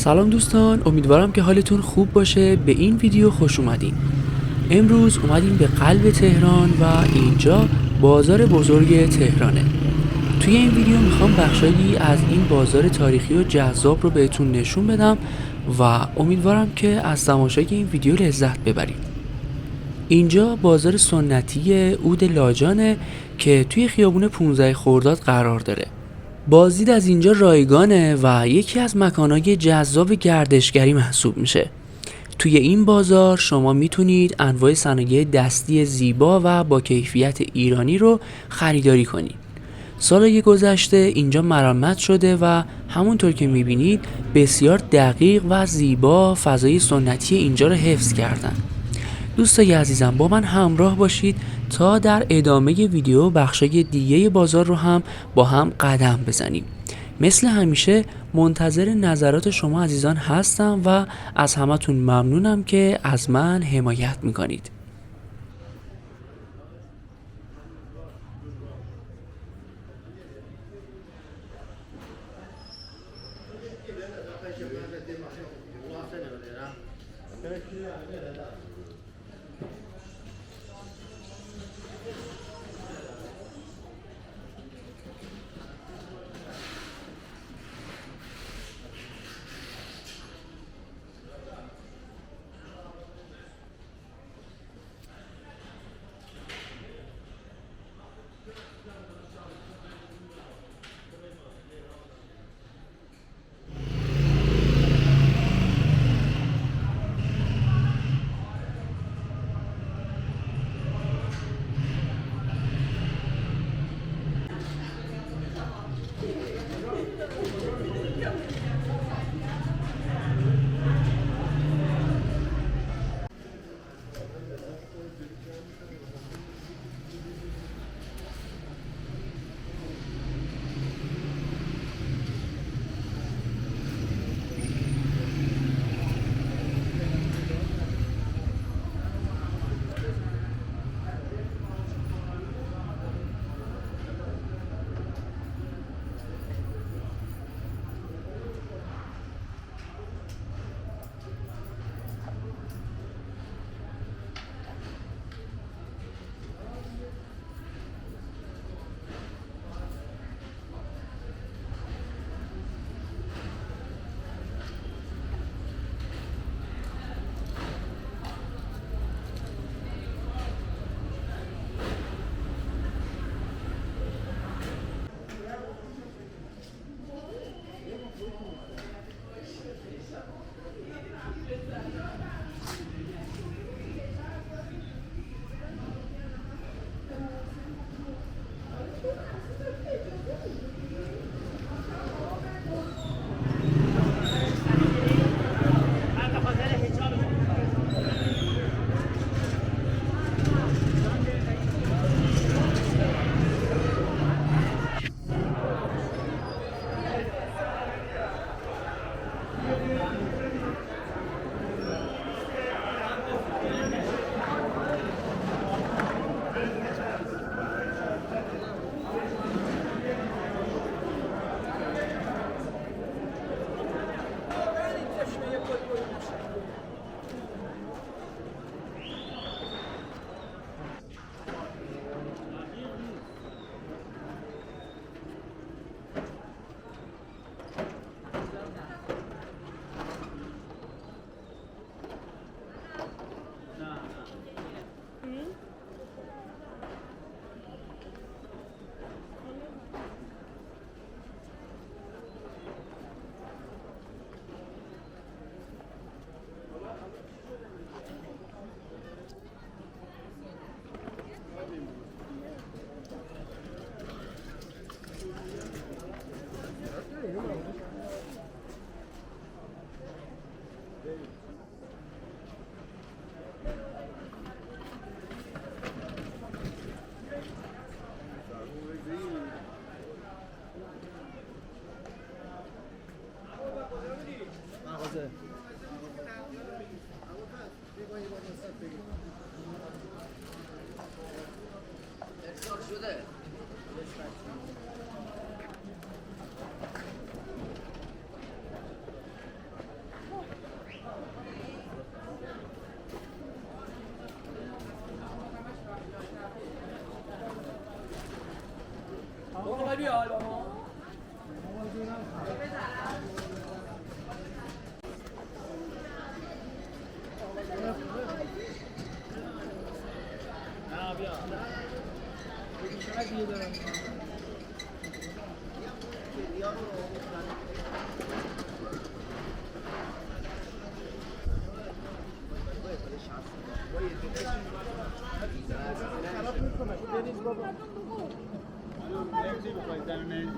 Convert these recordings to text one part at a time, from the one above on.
سلام دوستان، امیدوارم که حالتون خوب باشه. به این ویدیو خوش اومدین. امروز اومدیم به قلب تهران و اینجا بازار بزرگ تهرانه. توی این ویدیو میخوام بخشایی از این بازار تاریخی و جذاب رو بهتون نشون بدم و امیدوارم که از تماشای این ویدیو لذت ببرید. اینجا بازار سنتی عود لاجانه که توی خیابون 15 خرداد قرار داره. بازدید از اینجا رایگانه و یکی از مکانهای جذاب گردشگری محسوب میشه. توی این بازار شما میتونید انواع صنایع دستی زیبا و با کیفیت ایرانی رو خریداری کنید. سالهای گذشته اینجا مرمت شده و همونطور که میبینید بسیار دقیق و زیبا فضای سنتی اینجا رو حفظ کردن. دوستای عزیزم با من همراه باشید تا در ادامه ویدیو بخشای دیگه بازار رو هم با هم قدم بزنیم. مثل همیشه منتظر نظرات شما عزیزان هستم و از همتون ممنونم که از من حمایت میکنید.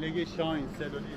لگه شاین سلولی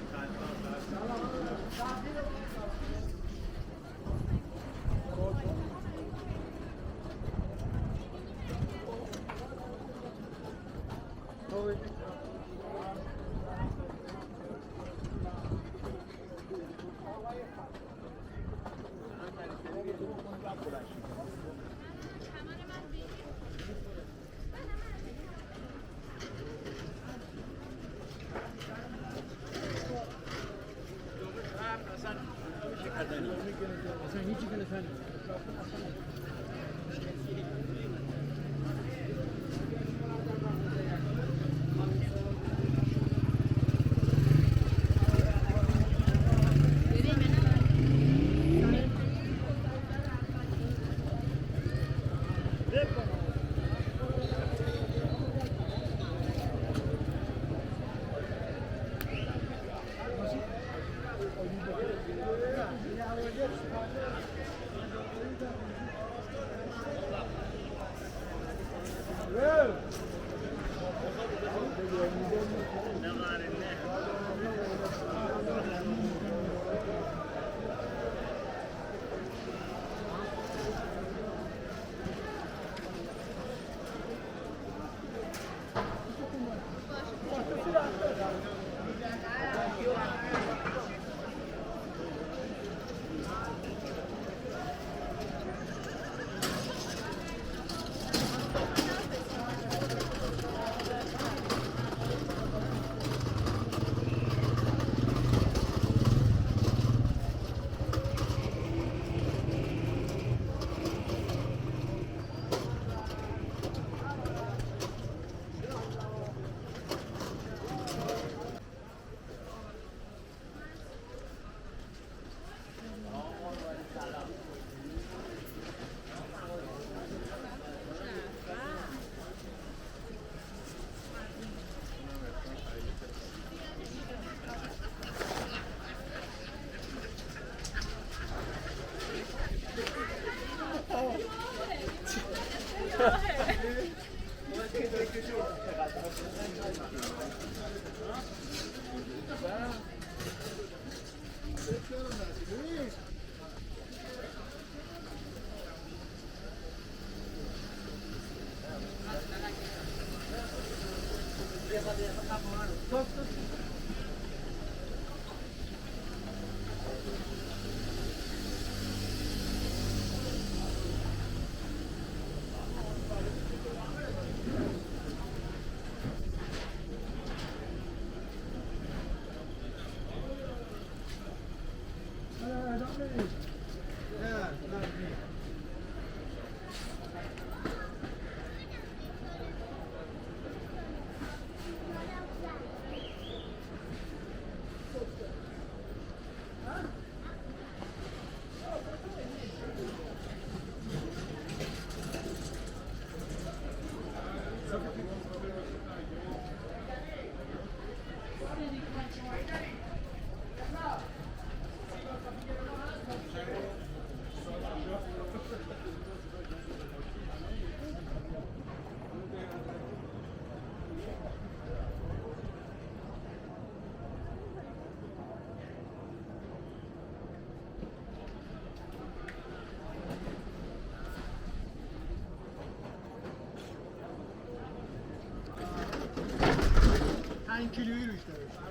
این کیلویی روش داره.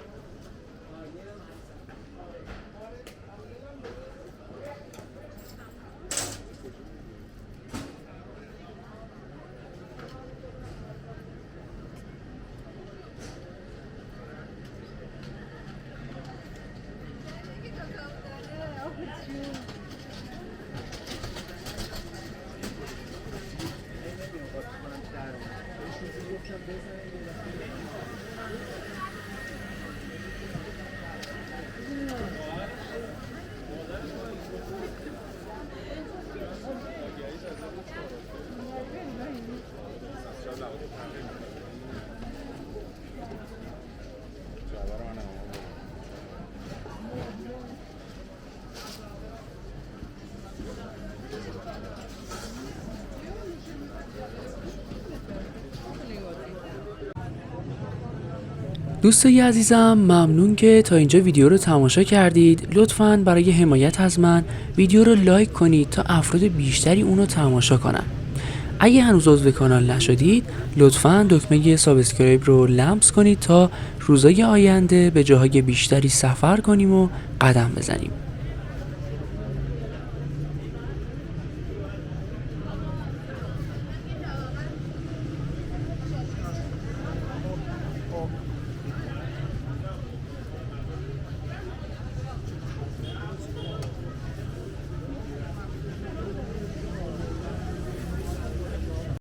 دوستای عزیزم، ممنون که تا اینجا ویدیو رو تماشا کردید. لطفاً برای حمایت از من ویدیو رو لایک کنید تا افراد بیشتری اونو تماشا کنن. اگه هنوز عضو کانال نشدید لطفاً دکمه سابسکرایب رو لمس کنید تا روزهای آینده به جاهای بیشتری سفر کنیم و قدم بزنیم.